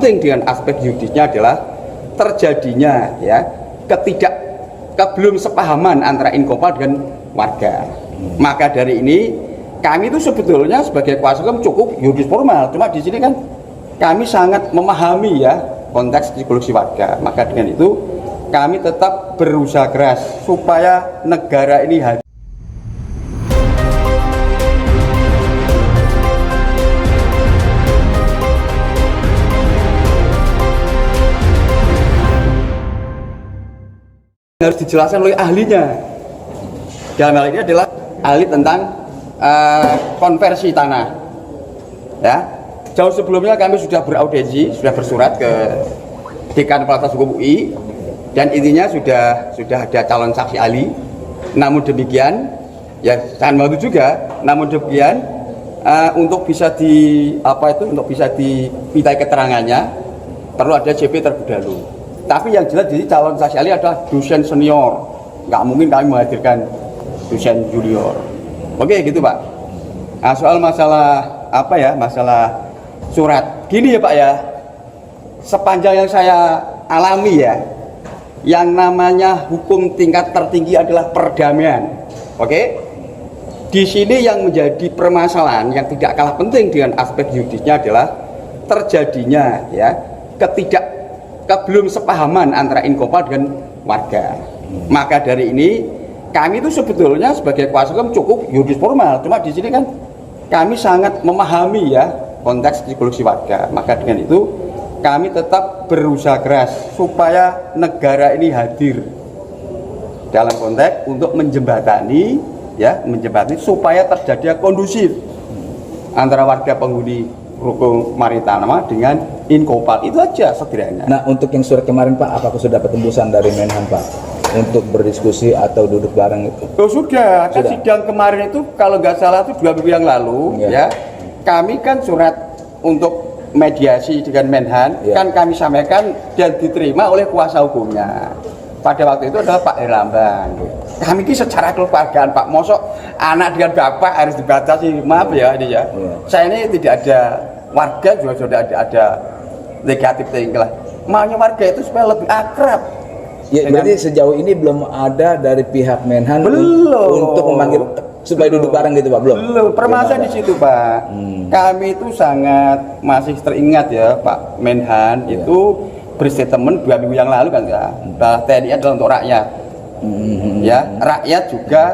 Penting dengan aspek yuridisnya adalah terjadinya ya belum sepahaman antara Inkopal dengan warga. Maka dari ini kami itu sebetulnya sebagai kuasa hukum cukup yuridis formal, cuma di sini kan kami sangat memahami ya konteks psikologi warga. Maka dengan itu kami tetap berusaha keras supaya negara ini hadir. Harus dijelaskan oleh ahlinya. Dalam hal ini adalah ahli tentang konversi tanah. Ya, jauh sebelumnya kami sudah beraudiensi, sudah bersurat ke Dekan Fakultas Hukum UI, dan intinya sudah ada calon saksi ahli. Namun demikian, ya jangan malu juga. Namun demikian, untuk bisa dimintai keterangannya, perlu ada JP terlebih dahulu. Tapi yang jelas jadi calon saksi ahli adalah dosen senior, nggak mungkin kami menghadirkan dosen junior. Oke gitu Pak. Nah, soal masalah masalah surat gini ya Pak ya, sepanjang yang saya alami ya, yang namanya hukum tingkat tertinggi adalah perdamaian. Oke, di sini yang menjadi permasalahan yang tidak kalah penting dengan aspek yuridisnya adalah terjadinya ya belum sepahaman antara Inkopal dengan warga. Maka dari ini kami itu sebetulnya sebagai kuasa hukum cukup yuridis formal, cuma di sini kan kami sangat memahami ya konteks psikologi warga. Maka dengan itu kami tetap berusaha keras supaya negara ini hadir dalam konteks untuk menjembatani supaya terjadi kondusif antara warga penghuni Ruko Maritama dengan Inkopal. Itu aja sederhana. Nah, untuk yang surat kemarin Pak, apakah sudah dapat tembusan dari Menhan Pak untuk berdiskusi atau duduk bareng itu? Oh sudah. Kan sidang kemarin itu kalau nggak salah itu 2 minggu yang lalu ya. Kami kan surat untuk mediasi dengan Menhan kan kami sampaikan dan diterima oleh kuasa hukumnya. Pada waktu itu adalah Pak Herlambang. Kami ini secara keluargaan Pak, mosok anak dengan bapak harus dibatasi, maaf ya ini ya. Saya ini tidak ada, warga juga sudah ada negatif tinggal. Maunya warga itu supaya lebih akrab. Ya, berarti sejauh ini belum ada dari pihak Menhan untuk memanggil supaya duduk bareng gitu Pak, belum? Belum, permasalahan di situ Pak. Kami itu sangat masih teringat ya Pak Menhan itu berstatement 2 minggu yang lalu kan ya, bahwa TNI adalah untuk rakyat. Ya, rakyat juga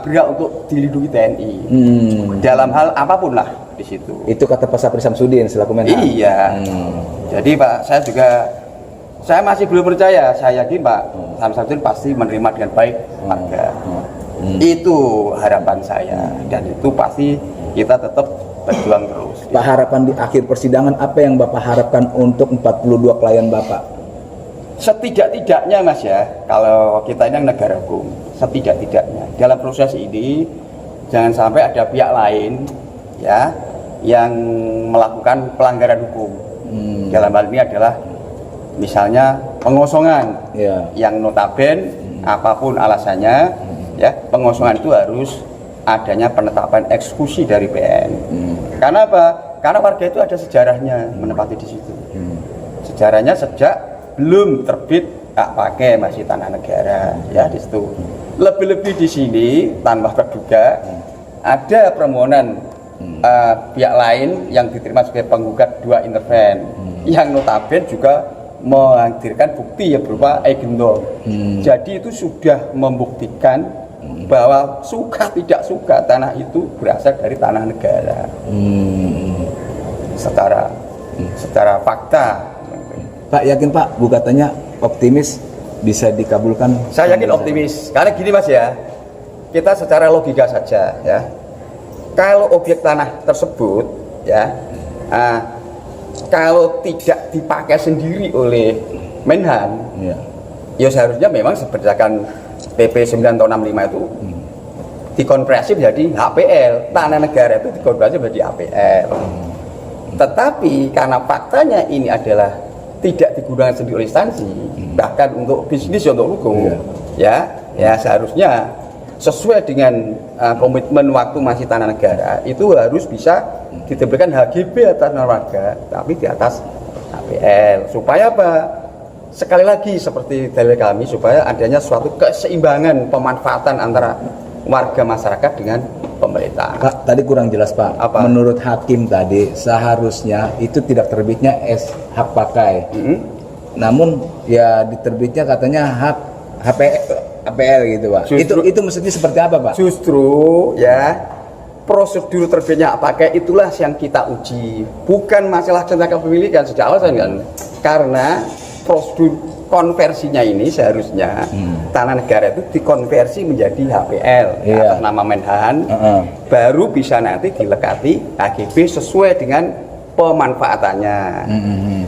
berhak untuk dilindungi TNI dalam hal apapun lah di situ. Itu kata Pak Sapri Samsudin selaku Menhan. Iya. Jadi Pak, saya masih belum percaya. Saya yakin Pak Samsudin pasti menerima dengan baik warga. Itu harapan saya, dan itu pasti kita tetap berjuang terus. Pak, harapan di akhir persidangan apa yang Bapak harapkan untuk 42 klien Bapak? Setidak-tidaknya Mas ya, kalau kita ini negara hukum, setidak-tidaknya dalam proses ini jangan sampai ada pihak lain ya yang melakukan pelanggaran hukum. Dalam hal ini adalah misalnya pengosongan yang notaben apapun alasannya ya, pengosongan itu harus adanya penetapan eksekusi dari PN. Karena apa? Karena warga itu ada sejarahnya menempati di situ. Sejarahnya sejak belum terbit hak pakai masih tanah negara ya di situ. Lebih-lebih di sini tanpa terduga ada permohonan pihak lain yang diterima sebagai penggugat 2 interven yang notabene juga menghadirkan bukti ya berupa agendong. Jadi itu sudah membuktikan bahwa suka tidak suka tanah itu berasal dari tanah negara. Secara fakta. Pak, yakin Pak gugatannya optimis bisa dikabulkan? Saya yakin optimis, karena gini Mas ya, kita secara logika saja ya, kalau objek tanah tersebut ya, kalau tidak dipakai sendiri oleh Menhan, ya seharusnya memang berdasarkan PP 9 tahun 65 itu dikonversi menjadi HPL, tanah negara itu dikonversi menjadi HPL. Tetapi karena faktanya ini adalah tidak digunakan sendiri oleh instansi, bahkan untuk bisnis untuk hukum, ya seharusnya sesuai dengan komitmen waktu masih tanah negara itu harus bisa diberikan HGB atas warga, tapi di atas HPL. Supaya apa? Sekali lagi seperti dalil kami, supaya adanya suatu keseimbangan pemanfaatan antara warga masyarakat dengan pemerintah. Pak, tadi kurang jelas Pak. Apa? Menurut hakim tadi seharusnya itu tidak terbitnya hak pakai. Namun ya diterbitnya katanya hak HPL gitu Pak. Itu maksudnya seperti apa Pak? Justru ya prosedur terbitnya hak pakai itulah yang kita uji, bukan masalah tentang kepemilikan sejak awal kan. Karena prosedur konversinya ini seharusnya tanah negara itu dikonversi menjadi HPL atas nama Menhan, baru bisa nanti dilekati HGB sesuai dengan pemanfaatannya.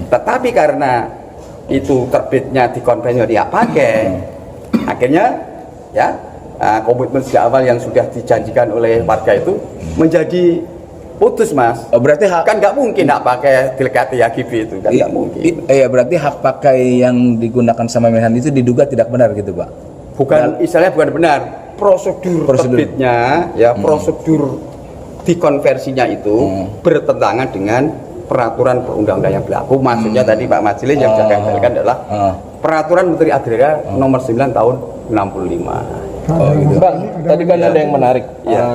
Tetapi karena itu terbitnya dikonversi menjadi hak pakai, akhirnya ya komitmen sejak awal yang sudah dijanjikan oleh warga itu menjadi putus Mas. Oh, berarti kan nggak mungkin hak pakai dilekati HGB itu kan nggak mungkin. Iya berarti hak pakai yang digunakan sama Menhan itu diduga tidak benar gitu Pak? Bukan, istilahnya bukan benar. Prosedur terbitnya ya prosedur dikonversinya itu bertentangan dengan peraturan perundang-undangan yang berlaku. Maksudnya tadi Pak Majelis yang saya katakan adalah peraturan Menteri Agraria nomor 9 tahun 65. Oh, gitu. Bang, tadi kan ada yang menarik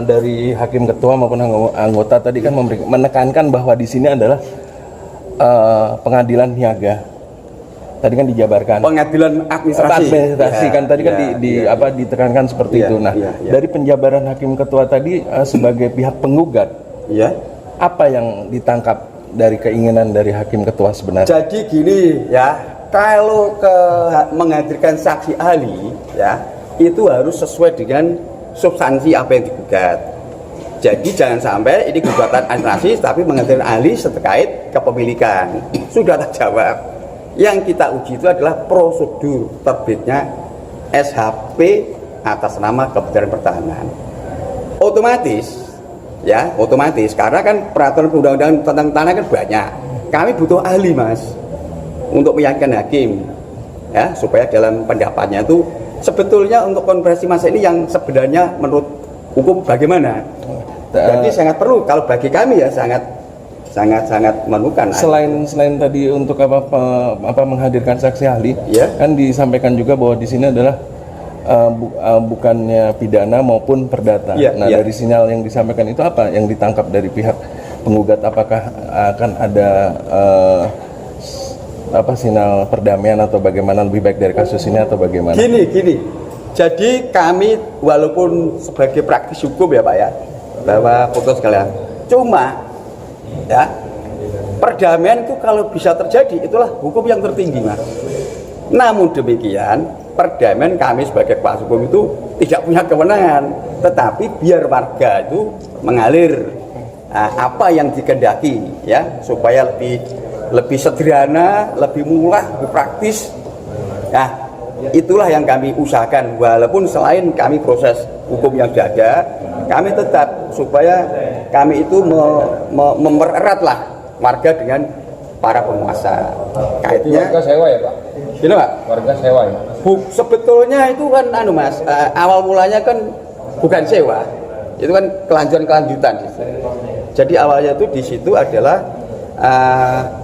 dari hakim ketua maupun anggota tadi kan menekankan bahwa di sini adalah pengadilan niaga. Tadi kan dijabarkan. Pengadilan administrasi kan tadi kan ditekankan seperti itu. Nah, dari penjabaran hakim ketua tadi sebagai pihak penggugat, apa yang ditangkap dari keinginan dari hakim ketua sebenarnya? Jadi gini ya, kalau menghadirkan saksi ahli ya itu harus sesuai dengan substansi apa yang digugat. Jadi jangan sampai ini gugatan administrasi tapi menghadirkan ahli terkait kepemilikan. Sudah terjawab. Yang kita uji itu adalah prosedur terbitnya SHP atas nama Kementerian Pertahanan. Otomatis karena kan peraturan undang-undang tentang tanah kan banyak. Kami butuh ahli Mas untuk meyakinkan hakim ya supaya dalam pendapatnya itu sebetulnya untuk konversi masa ini yang sebenarnya menurut hukum bagaimana? Jadi sangat perlu kalau bagi kami ya sangat memerlukan. Selain tadi untuk menghadirkan saksi ahli, kan disampaikan juga bahwa di sini adalah bukannya pidana maupun perdata. Dari sinyal yang disampaikan itu apa yang ditangkap dari pihak penggugat? Apakah akan ada sinyal perdamaian atau bagaimana lebih baik dari kasus ini atau bagaimana? Gini. Jadi kami walaupun sebagai praktisi hukum ya Pak ya, bahwa foto sekalian. Cuma ya perdamaian itu kalau bisa terjadi itulah hukum yang tertinggi Mas. Namun demikian perdamaian kami sebagai kuasa hukum itu tidak punya kewenangan, tetapi biar warga itu mengalir apa yang dikehendaki ya supaya lebih sederhana, lebih murah, lebih praktis. Nah, itulah yang kami usahakan. Walaupun selain kami proses hukum yang sudah ada, kami tetap supaya kami itu mempereratlah warga dengan para penguasa. Kaitnya warga sewa ya Pak? Gini Pak? Warga sewa ya? Sebetulnya itu kan Mas, awal mulanya kan bukan sewa. Itu kan kelanjutan. Jadi awalnya itu di situ adalah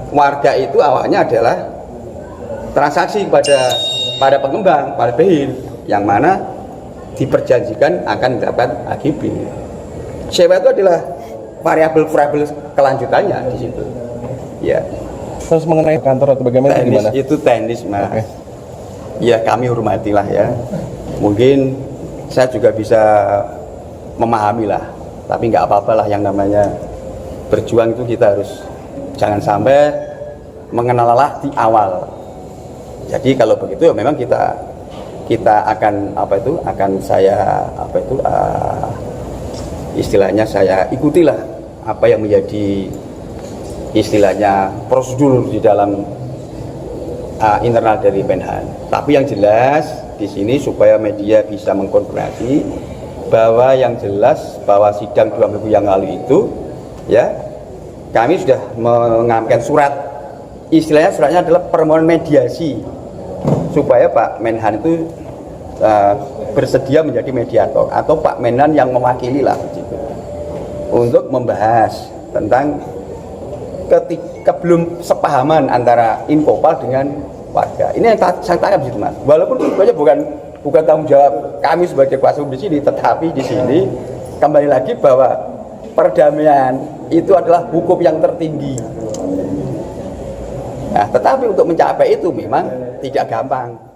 warga itu awalnya adalah transaksi pada pengembang, pada BHIN yang mana diperjanjikan akan mendapatkan HGB. Sewa itu adalah variabel kelanjutannya di situ. Ya. Terus mengenai kantor atau bagaimana gimana? Itu teknis Mas. Okay. Ya kami hormatilah ya. Mungkin saya juga bisa memahami lah, tapi nggak apa-apa lah yang namanya berjuang itu kita harus jangan sampai mengenal lelah di awal. Jadi kalau begitu ya memang kita akan istilahnya saya ikutilah apa yang menjadi istilahnya prosedur di dalam internal dari Menhan. Tapi yang jelas di sini supaya media bisa mengkonfirmasi bahwa yang jelas bahwa sidang 2 minggu yang lalu itu ya kami sudah mengamankan surat, istilahnya suratnya adalah permohonan mediasi supaya Pak Menhan itu bersedia menjadi mediator atau Pak Menhan yang mewakili lah begitu, untuk membahas tentang kebelum sepahaman antara Inkopal dengan warga. Ini yang saya tangkap di situ, Mas. Walaupun sebenarnya bukan tanggung jawab kami sebagai kuasa hukum di sini, tetapi di sini kembali lagi bahwa perdamaian itu adalah hukum yang tertinggi. Nah, tetapi untuk mencapai itu memang tidak gampang.